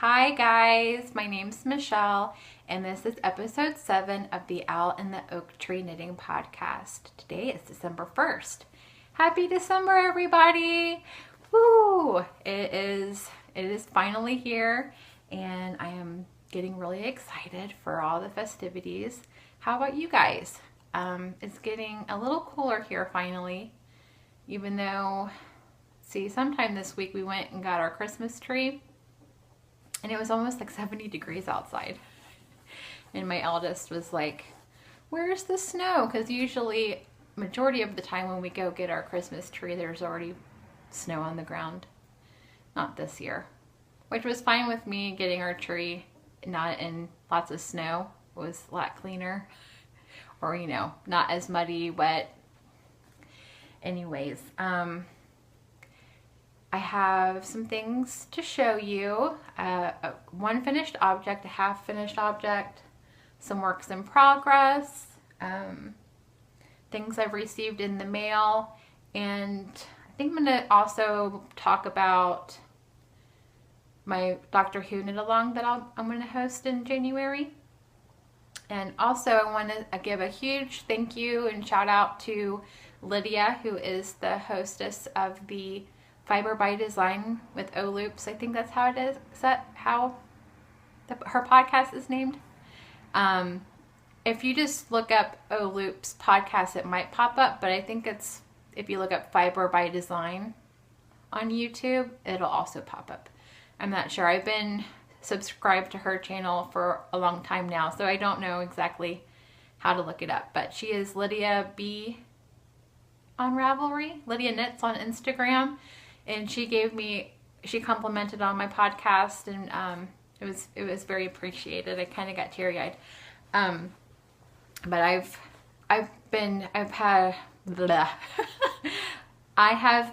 Hi guys, my name's Michelle and this is episode 7 of the Owl in the Oak Tree Knitting Podcast. Today is December 1st. Happy December everybody! Woo! It is finally here and I am getting really excited for all the festivities. How about you guys? It's getting a little cooler here finally, even though, see, sometime this week we went and got our Christmas tree and it was almost like 70 degrees outside. And my eldest was like, where's the snow? Because usually, majority of the time when we go get our Christmas tree, there's already snow on the ground. Not this year. Which was fine with me getting our tree not in lots of snow. It was a lot cleaner. Or, you know, not as muddy, wet. Anyways, I have some things to show you. One finished object, a half finished object, some works in progress, things I've received in the mail, and I think I'm going to also talk about my Doctor Who knit along that I'm going to host in January. And also I want to give a huge thank you and shout out to Lydia, who is the hostess of the Fiber by Design with O Loops. I think that's how it is. Is that how her podcast is named? If you just look up O Loops podcast, it might pop up, but I think it's, if you look up Fiber by Design on YouTube, it'll also pop up. I'm not sure. I've been subscribed to her channel for a long time now, so I don't know exactly how to look it up, but she is Lydia B on Ravelry, Lydia Knits on Instagram. And she complimented on my podcast, and it was very appreciated. I kind of got teary-eyed. But I have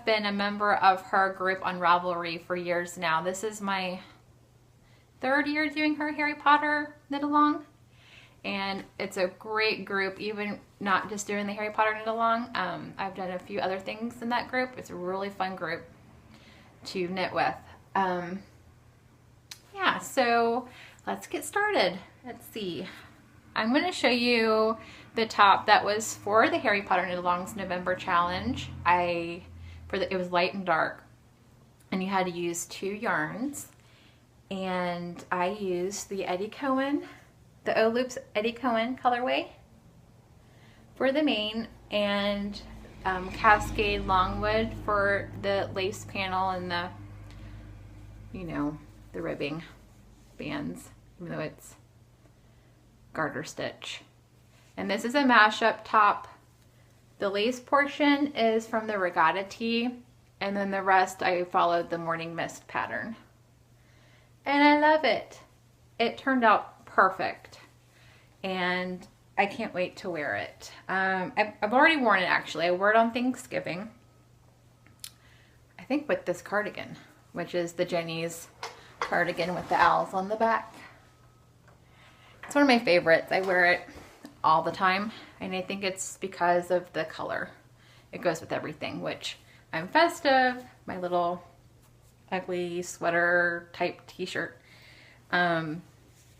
been a member of her group on Ravelry for years now. This is my 3rd year doing her Harry Potter knit along. And it's a great group, even not just doing the Harry Potter knit along. I've done a few other things in that group. It's a really fun group to knit with. Yeah, so let's get started. Let's see. I'm going to show you the top that was for the Harry Potter Knit Along's November challenge. It was light and dark, and you had to use 2 yarns. And I used the Eddie Cohen, the O Loops Eddie Cohen colorway for the main, and Cascade Longwood for the lace panel and the, you know, the ribbing bands, even though it's garter stitch. And this is a mashup top. The lace portion is from the Regatta Tee, and then the rest I followed the Morning Mist pattern. And I love it. It turned out perfect. And I can't wait to wear it. I've already worn it actually. I wore it on Thanksgiving. I think with this cardigan, which is the Jenny's cardigan with the owls on the back. It's one of my favorites. I wear it all the time. And I think it's because of the color. It goes with everything, which I'm festive. My little ugly sweater type t-shirt.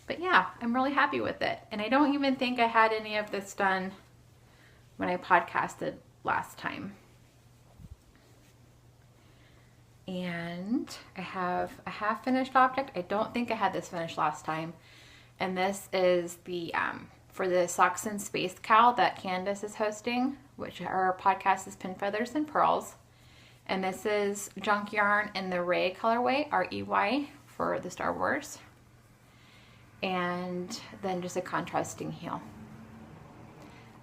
But yeah, I'm really happy with it. And I don't even think I had any of this done when I podcasted last time. And I have a half finished object. I don't think I had this finished last time. And this is the, for the Socks and Space Cowl that Candace is hosting, which our podcast is Pin Feathers and Pearls. And this is Junk Yarn in the Ray colorway, R-E-Y, for the Star Wars. And then just a contrasting heel.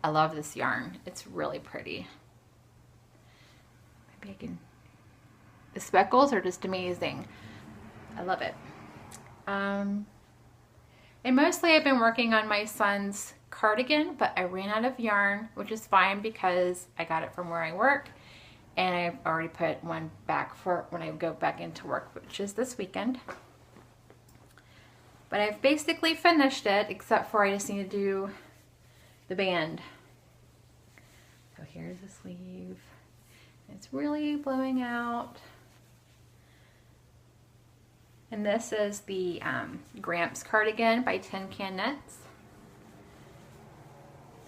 I love this yarn. It's really pretty. Maybe I can... The speckles are just amazing. I love it. And mostly I've been working on my son's cardigan, but I ran out of yarn, which is fine because I got it from where I work. And I've already put one back for when I go back into work, which is this weekend. But I've basically finished it, except for I just need to do the band. So here's the sleeve. It's really blowing out. And this is the Gramps cardigan by Tin Can Knits.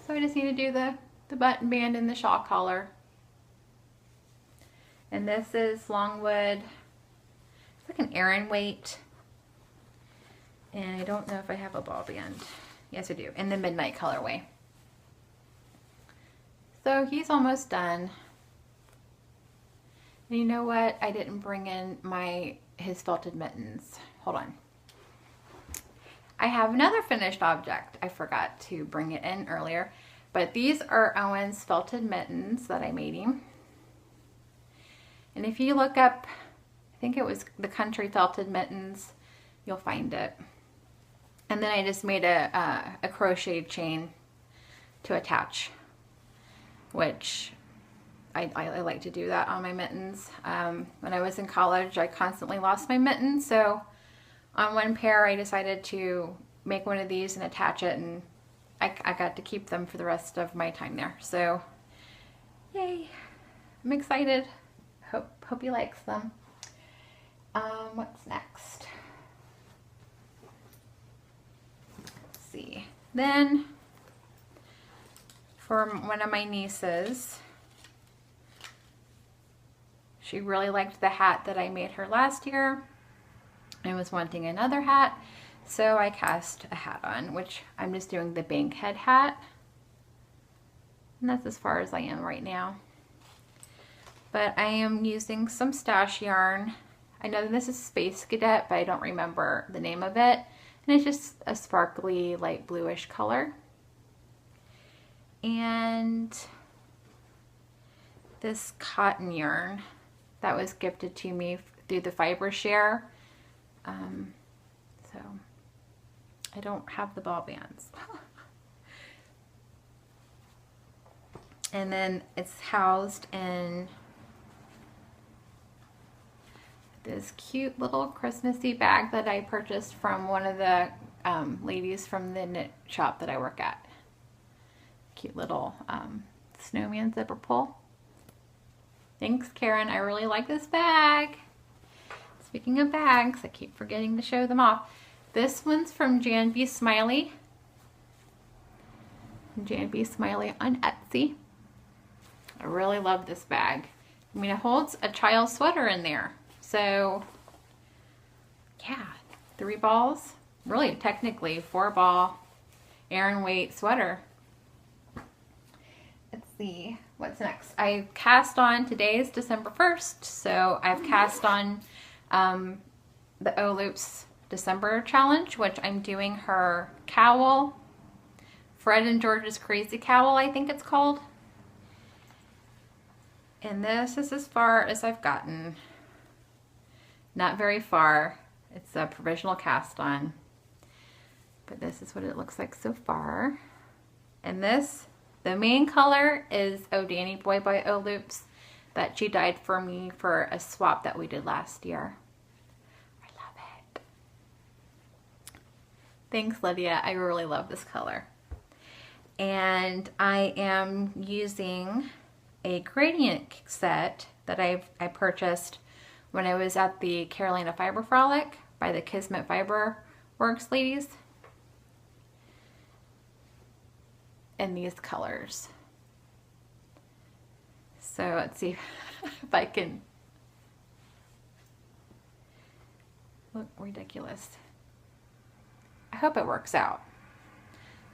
So I just need to do the button band and the shawl collar. And this is Longwood. It's like an Aran weight. And I don't know if I have a ball band. Yes, I do. In the Midnight colorway. So he's almost done. And you know what? I didn't bring in his felted mittens. Hold on. I have another finished object. I forgot to bring it in earlier. But these are Owen's felted mittens that I made him. And if you look up, I think it was the Country Felted Mittens, you'll find it. And then I just made a crochet chain to attach, which I like to do that on my mittens. When I was in college, I constantly lost my mittens, so on one pair I decided to make one of these and attach it, and I got to keep them for the rest of my time there. So yay, I'm excited. Hope he likes them. What's next? Let's see. Then for one of my nieces, she really liked the hat that I made her last year and was wanting another hat. So I cast a hat on, which I'm just doing the bankhead hat. And that's as far as I am right now. But I am using some stash yarn. I know this is Space Cadet, but I don't remember the name of it. And it's just a sparkly light bluish color. And this cotton yarn that was gifted to me through the fiber share. So I don't have the ball bands. And then it's housed in this cute little Christmassy bag that I purchased from one of the ladies from the knit shop that I work at. Cute little snowman zipper pull. Thanks, Karen. I really like this bag. Speaking of bags, I keep forgetting to show them off. This one's from Jan B. Smiley. Jan B. Smiley on Etsy. I really love this bag. I mean, it holds a child's sweater in there. So, yeah, 3 balls. Really, technically, 4-ball Aran weight sweater. Let's see, what's next? I cast on, today is December 1st, so I've cast on the O-Loops December challenge, which I'm doing her cowl, Fred and George's Crazy Cowl, I think it's called. And this is as far as I've gotten. Not very far. It's a provisional cast on. But this is what it looks like so far. And this, the main color is Oh Danny Boy by O-Loops that she dyed for me for a swap that we did last year. I love it. Thanks, Lydia. I really love this color. And I am using a gradient set that I purchased when I was at the Carolina Fiber Frolic by the Kismet Fiber Works ladies. In these colors. So let's see if I can look ridiculous. I hope it works out.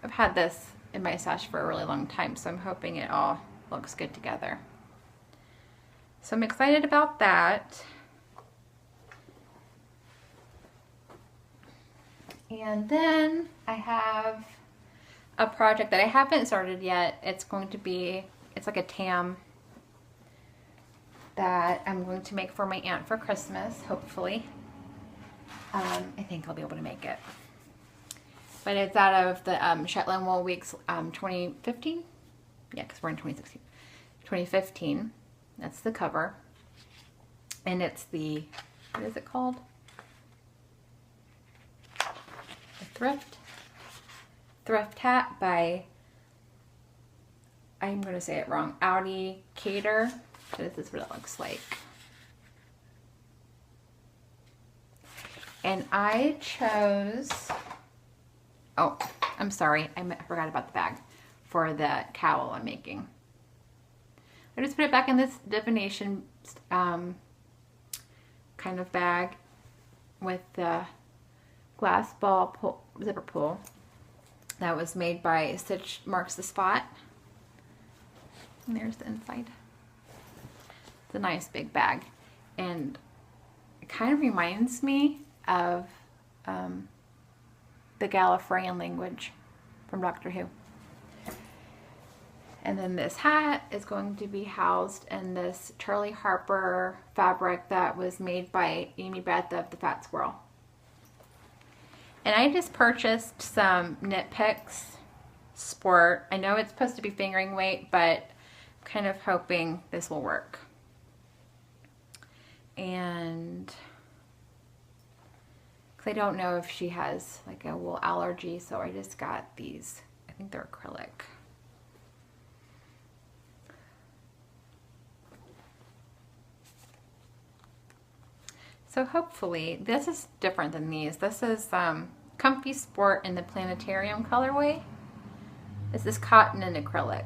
I've had this in my stash for a really long time, so I'm hoping it all looks good together. So I'm excited about that. And then I have a project that I haven't started yet. It's going to be, it's like a tam that I'm going to make for my aunt for Christmas, hopefully. I think I'll be able to make it. But it's out of the Shetland Wool Weeks 2015. Yeah, because we're in 2016. 2015. That's the cover. And it's the, what is it called? The Thrift Hat by, I'm going to say it wrong, Audi Cater. This is what it looks like. And I chose, oh, I'm sorry, I forgot about the bag for the cowl I'm making. I just put it back in this divination kind of bag with the glass ball zipper pull that was made by Stitch Marks the Spot. And there's the inside. It's a nice big bag, and it kind of reminds me of the Gallifreyan language from Doctor Who. And then this hat is going to be housed in this Charlie Harper fabric that was made by Amy Beth of the Fat Squirrel. And I just purchased some Knit Picks Sport. I know it's supposed to be fingering weight, but I'm kind of hoping this will work. And because I don't know if she has like a wool allergy, so I just got these. I think they're acrylic. So hopefully, this is different than these. This is Comfy Sport in the Planetarium colorway. This is cotton and acrylic,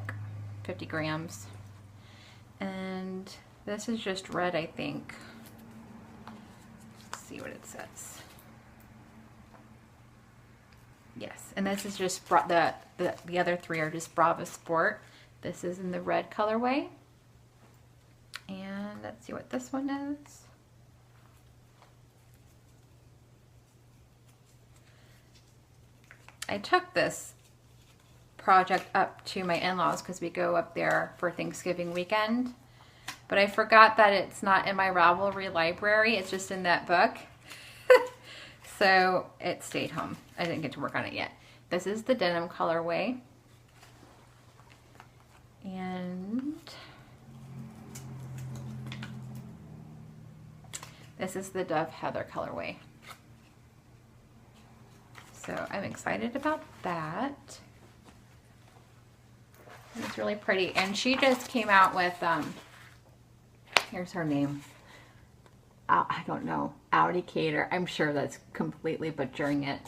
50 grams. And this is just red, I think. Let's see what it says. Yes, and this is just, the other three are just Brava Sport. This is in the red colorway. And let's see what this one is. I took this project up to my in-laws because we go up there for Thanksgiving weekend, but I forgot that it's not in my Ravelry library. It's just in that book. So it stayed home. I didn't get to work on it yet. This is the denim colorway. And this is the Dove Heather colorway. So I'm excited about that. It's really pretty. And she just came out with, here's her name. I don't know, Audi Cater. I'm sure that's completely butchering it.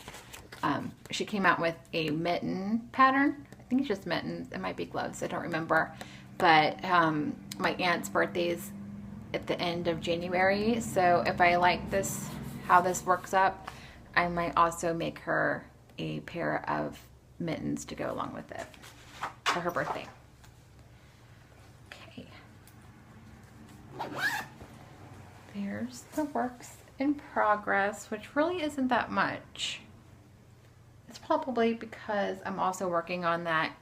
She came out with a mitten pattern. I think it's just mittens. It might be gloves. I don't remember. But my aunt's birthday's at the end of January. So if I like this, how this works up, I might also make her a pair of mittens to go along with it for her birthday. Okay. There's the works in progress, which really isn't that much. It's probably because I'm also working on that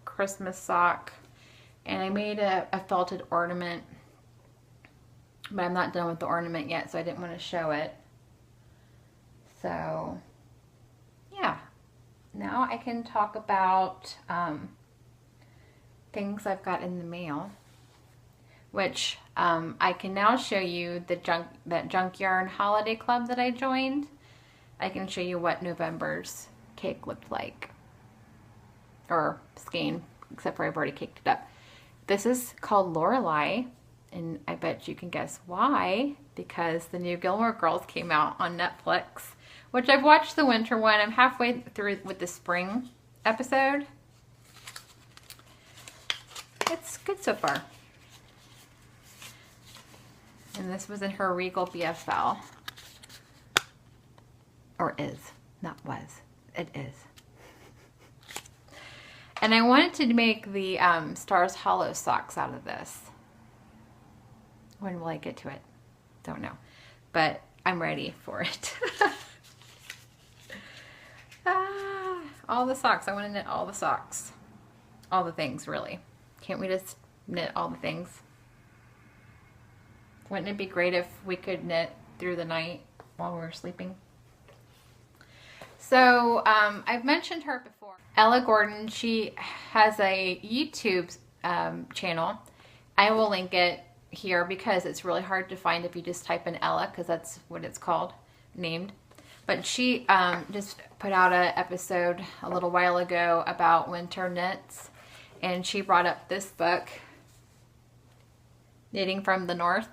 Christmas sock, and I made a felted ornament, but I'm not done with the ornament yet, so I didn't want to show it. So, yeah, now I can talk about things I've got in the mail, which I can now show you that Junk Yarn Holiday Club that I joined. I can show you what November's cake looked like, or skein, except for I've already caked it up. This is called Lorelei, and I bet you can guess why, because the new Gilmore Girls came out on Netflix, which I've watched the winter one. I'm halfway through with the spring episode. It's good so far. And this was in her Regal BFL. Or is. Not was. It is. And I wanted to make the Stars Hollow socks out of this. When will I get to it? Don't know. But I'm ready for it. All the socks. I want to knit all the socks. All the things, really. Can't we just knit all the things? Wouldn't it be great if we could knit through the night while we were sleeping? So, I've mentioned her before. Ella Gordon, she has a YouTube channel. I will link it here because it's really hard to find if you just type in Ella, because that's what it's called, named. But she just put out an episode a little while ago about winter knits, and she brought up this book, Knitting from the North,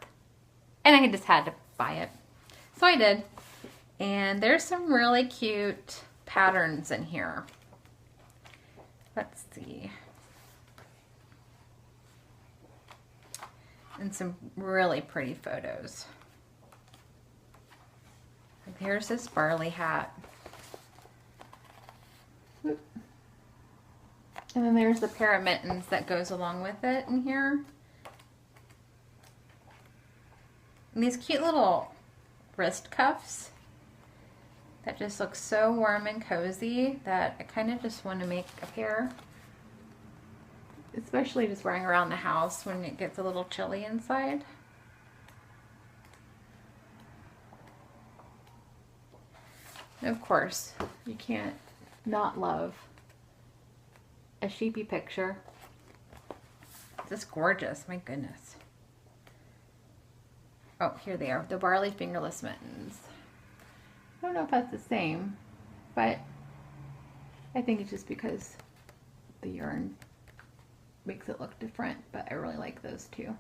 and I just had to buy it. So I did. And there's some really cute patterns in here. Let's see. And some really pretty photos. Like here's this barley hat. And then there's the pair of mittens that goes along with it in here. And these cute little wrist cuffs that just look so warm and cozy that I kind of just want to make a pair. Especially just wearing around the house when it gets a little chilly inside. And of course, you can't not love a sheepy picture. Just gorgeous, my goodness. Oh, here they are, the barley fingerless mittens. I don't know if that's the same, but I think it's just because the yarn makes it look different, but I really like those too.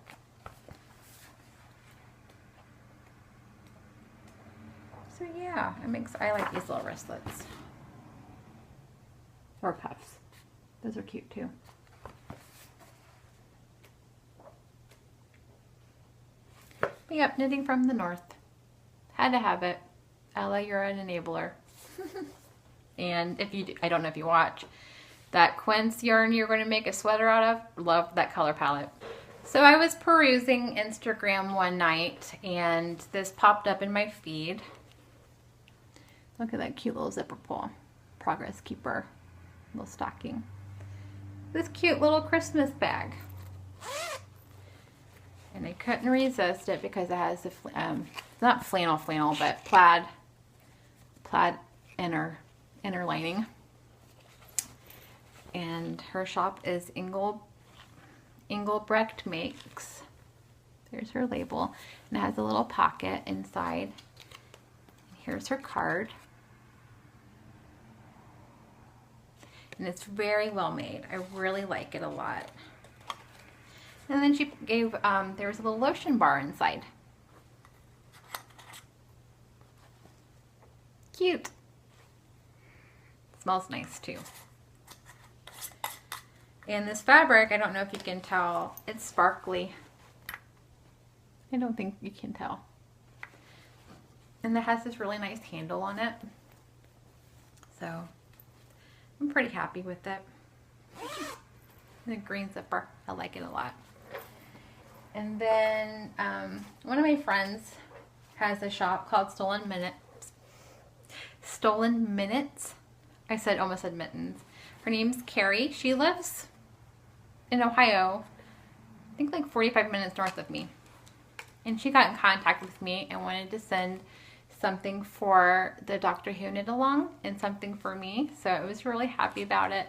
So yeah, I like these little wristlets. Or cuffs. Those are cute too. But yep, knitting from the north. Had to have it. Ella, you're an enabler. And if you do, I don't know if you watch, that quince yarn you're going to make a sweater out of, love that color palette. So I was perusing Instagram one night and this popped up in my feed. Look at that cute little zipper pull. Progress keeper. Little stocking. This cute little Christmas bag. And I couldn't resist it because it has the, not flannel, but plaid inner lining. And her shop is Engelbrecht Makes. There's her label. And it has a little pocket inside. Here's her card. And it's very well made. I really like it a lot. And then she gave, there was a little lotion bar inside. Cute. Smells nice too. And this fabric, I don't know if you can tell, it's sparkly. I don't think you can tell. And it has this really nice handle on it. So I'm pretty happy with it. The green zipper, I like it a lot. And then one of my friends has a shop called Stolen Minutes. Stolen Minutes. I almost said mittens. Her name's Carrie. She lives in Ohio, I think like 45 minutes north of me. And she got in contact with me and wanted to send something for the Doctor Who knit along and something for me. So I was really happy about it.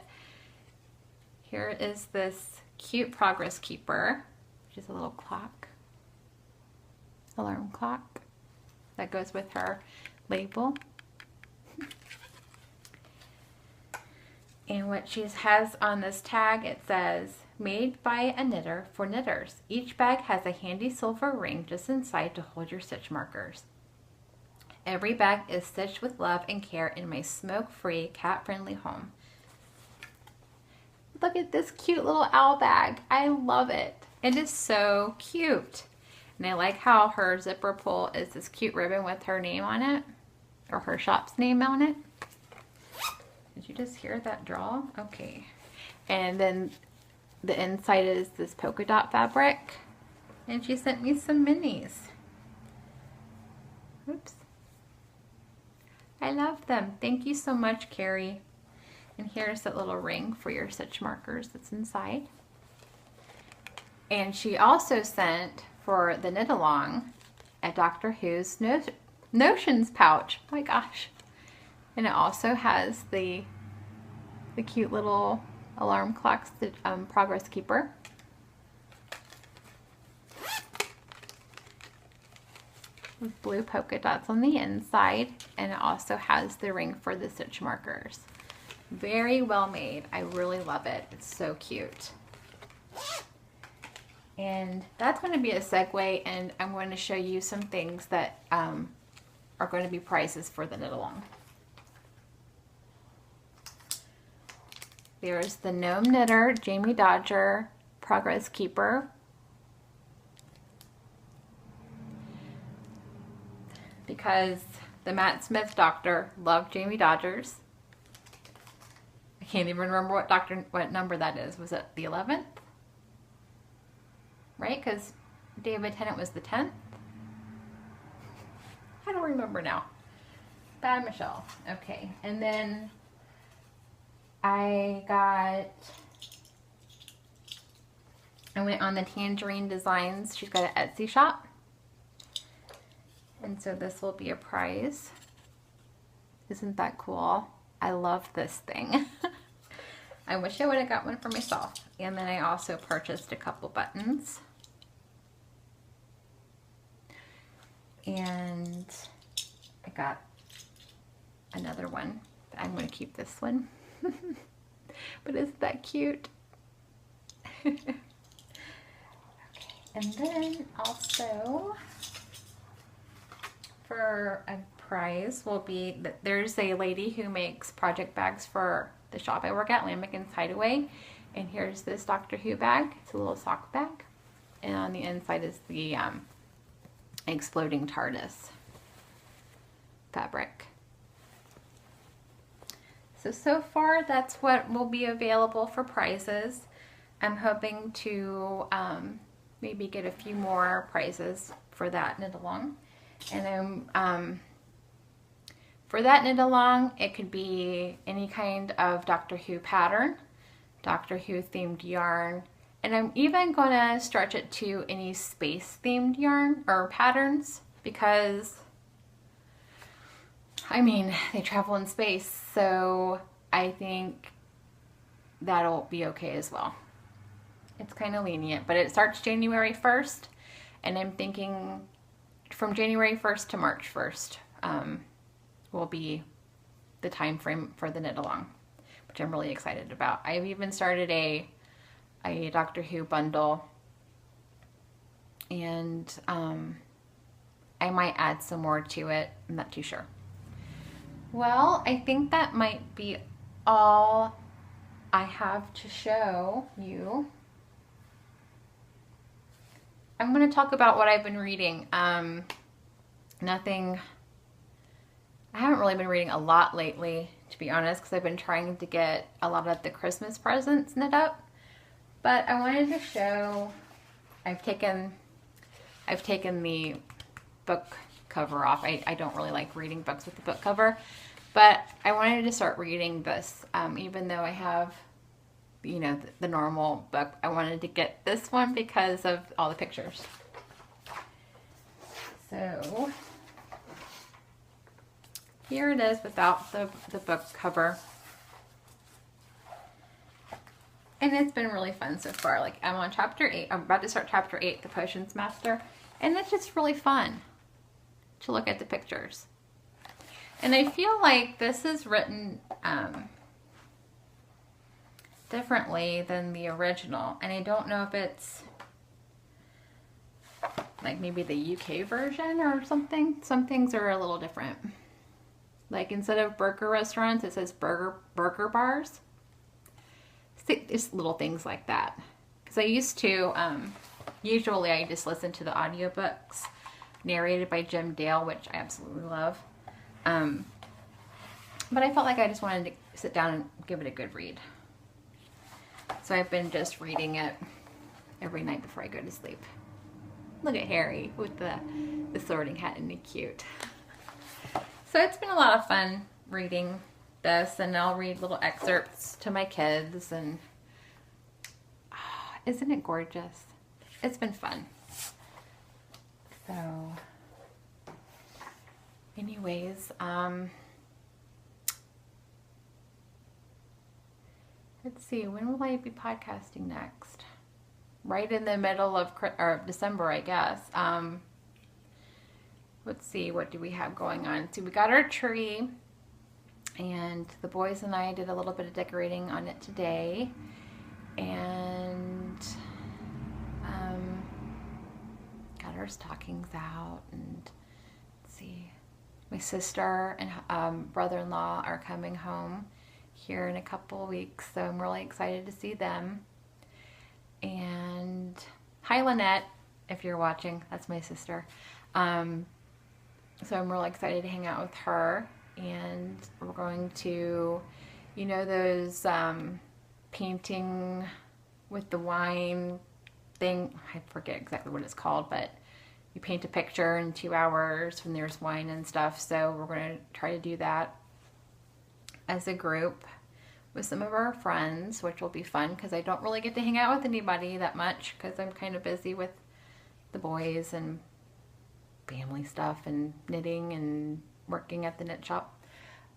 Here is this cute progress keeper, which is a little clock, alarm clock that goes with her label. And what she has on this tag, it says, made by a knitter for knitters. Each bag has a handy silver ring just inside to hold your stitch markers. Every bag is stitched with love and care in my smoke-free, cat-friendly home. Look at this cute little owl bag. I love it. It is so cute. And I like how her zipper pull is this cute ribbon with her name on it, or her shop's name on it. Did you just hear that draw? Okay. And then the inside is this polka dot fabric. And she sent me some minis. Oops. I love them. Thank you so much, Carrie. And here's that little ring for your stitch markers that's inside. And she also sent for the knit along a Doctor Who's notions pouch. Oh my gosh. And it also has the cute little alarm clocks, the progress keeper. With blue polka dots on the inside, and it also has the ring for the stitch markers. Very well made. I really love it. It's so cute. And that's going to be a segue, and I'm going to show you some things that are going to be prices for the knit along. There's the Gnome Knitter Jamie Dodger Progress Keeper. Because the Matt Smith doctor loved Jamie Dodgers. I can't even remember what number that is. Was it the 11th? Right? Because David Tennant was the 10th? I don't remember now. Bad Michelle. Okay. And then I went on the Tangerine Designs. She's got an Etsy shop. And so this will be a prize. Isn't that cool? I love this thing. I wish I would have got one for myself. And then I also purchased a couple buttons. And I got another one. I'm going to keep this one. But isn't that cute? Okay. And then also for a prize will be that there's a lady who makes project bags for the shop I work at, Lambikin's Hideaway. And here's this Doctor Who bag. It's a little sock bag. And on the inside is the exploding TARDIS fabric. So far that's what will be available for prizes. I'm hoping to maybe get a few more prizes for that knit along. And then for that knit along, it could be any kind of Doctor Who pattern, Doctor Who themed yarn, and I'm even going to stretch it to any space themed yarn or patterns, because I mean, they travel in space, so I think that'll be okay as well. It's kind of lenient, but it starts January 1st, and I'm thinking from January 1st to March 1st will be the time frame for the knit along, which I'm really excited about. I've even started a Doctor Who bundle, and I might add some more to it. I'm not too sure. Well, I think that might be all I have to show you. I'm going to talk about what I've been reading. Nothing, I haven't really been reading a lot lately, to be honest, because I've been trying to get a lot of the Christmas presents knit up. But I wanted to show, I've taken the book cover off. I don't really like reading books with the book cover, but I wanted to start reading this, even though I have, you know, the normal book. I wanted to get this one because of all the pictures. So here it is without the book cover. And it's been really fun so far. Like, I'm on chapter 8. I'm about to start chapter 8, The Potions Master. And it's just really fun to look at the pictures. And I feel like this is written differently than the original. And I don't know if it's like maybe the UK version or something. Some things are a little different. Like, instead of burger restaurants, it says burger bars. Just little things like that. Because I used to, usually I just listen to the audiobooks narrated by Jim Dale, which I absolutely love. But I felt like I just wanted to sit down and give it a good read. So I've been just reading it every night before I go to sleep. Look at Harry with the sorting hat, and he's cute. So it's been a lot of fun reading this, and I'll read little excerpts to my kids, and isn't it gorgeous? It's been fun. So anyways, let's see, when will I be podcasting next? Right in the middle of December, I guess. Let's see, what do we have going on? So we got our tree, and the boys and I did a little bit of decorating on it today, and got our stockings out, and let's see, my My sister and brother-in-law are coming home here in a couple of weeks, so I'm really excited to see them. And hi, Lynette, if you're watching, that's my sister. So I'm really excited to hang out with her, and we're going to, you know, those painting with the wine thing. I forget exactly what it's called, but you paint a picture in 2 hours and there's wine and stuff. So we're going to try to do that as a group with some of our friends, which will be fun because I don't really get to hang out with anybody that much because I'm kind of busy with the boys and family stuff and knitting and working at the knit shop.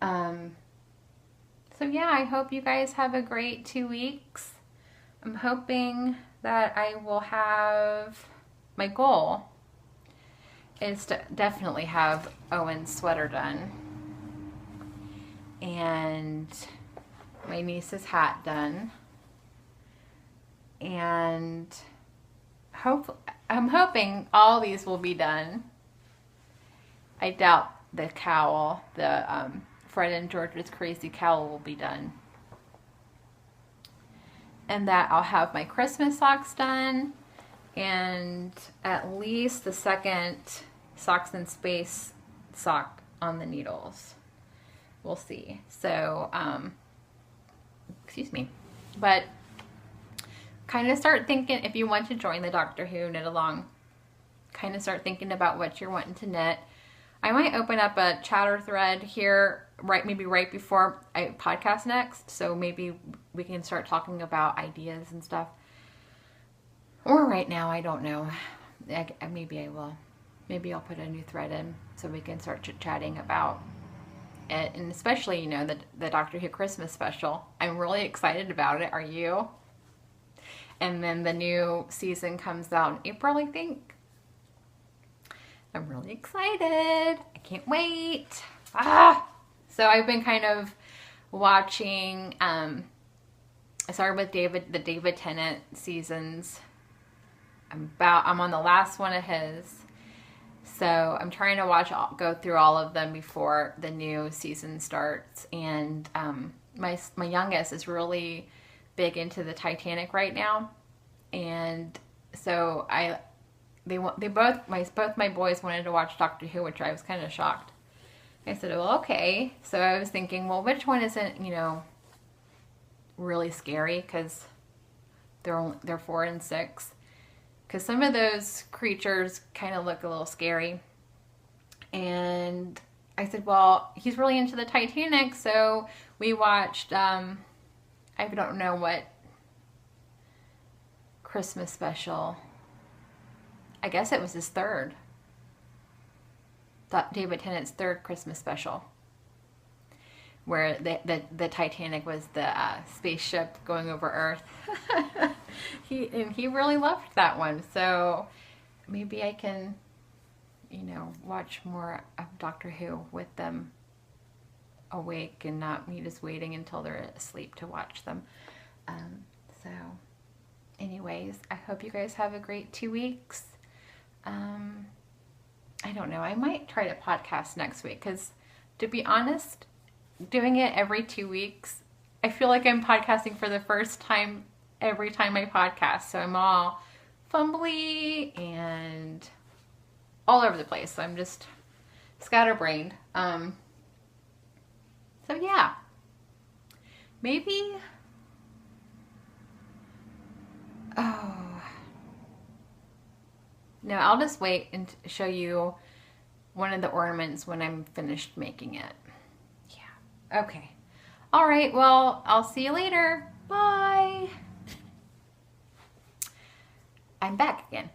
So yeah, I hope you guys have a great 2 weeks. I'm hoping that I will have, my goal is to definitely have Owen's sweater done and my niece's hat done, and I'm hoping all these will be done. I doubt the cowl, the Fred and George's Crazy Cowl will be done. And that I'll have my Christmas socks done and at least the second Socks in Space sock on the needles. We'll see. So, excuse me. But kind of start thinking, if you want to join the Doctor Who knit along, kind of start thinking about what you're wanting to knit. I might open up a chatter thread here, maybe right before I podcast next. So maybe we can start talking about ideas and stuff. Or right now, I don't know. Maybe I will. Maybe I'll put a new thread in so we can start chit-chatting about it. And especially, you know, the Doctor Who Christmas special. I'm really excited about it. Are you? And then the new season comes out in April, I think. I'm really excited. I can't wait. So I've been kind of watching, I started with the David Tennant seasons. I'm on the last one of his. So I'm trying to go through all of them before the new season starts. And my youngest is really big into the Titanic right now. And so both my boys wanted to watch Doctor Who, which I was kind of shocked. I said, well, okay. So I was thinking, well, which one isn't, you know, really scary? Because they're 4 and 6. Because some of those creatures kind of look a little scary. And I said, well, he's really into the Titanic, so we watched, I don't know what Christmas special. I guess it was his third. David Tennant's third Christmas special, where the Titanic was the spaceship going over Earth. he really loved that one, so maybe I can, you know, watch more of Doctor Who with them awake and not me just waiting until they're asleep to watch them. So anyways, I hope you guys have a great 2 weeks. I don't know, I might try to podcast next week, because to be honest, doing it every 2 weeks, I feel like I'm podcasting for the first time every time I podcast. So I'm all fumbly and all over the place. So I'm just scatterbrained. So yeah, maybe, no, I'll just wait and show you one of the ornaments when I'm finished making it. Yeah. Okay. All right. Well, I'll see you later. Bye. I'm back again.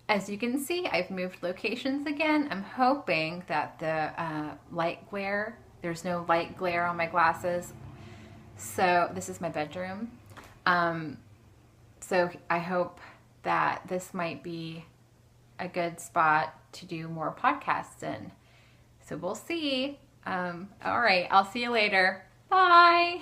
As you can see, I've moved locations again. I'm hoping that the light glare, there's no light glare on my glasses. So this is my bedroom. So I hope that this might be a good spot to do more podcasts in. So we'll see. All right, I'll see you later. Bye.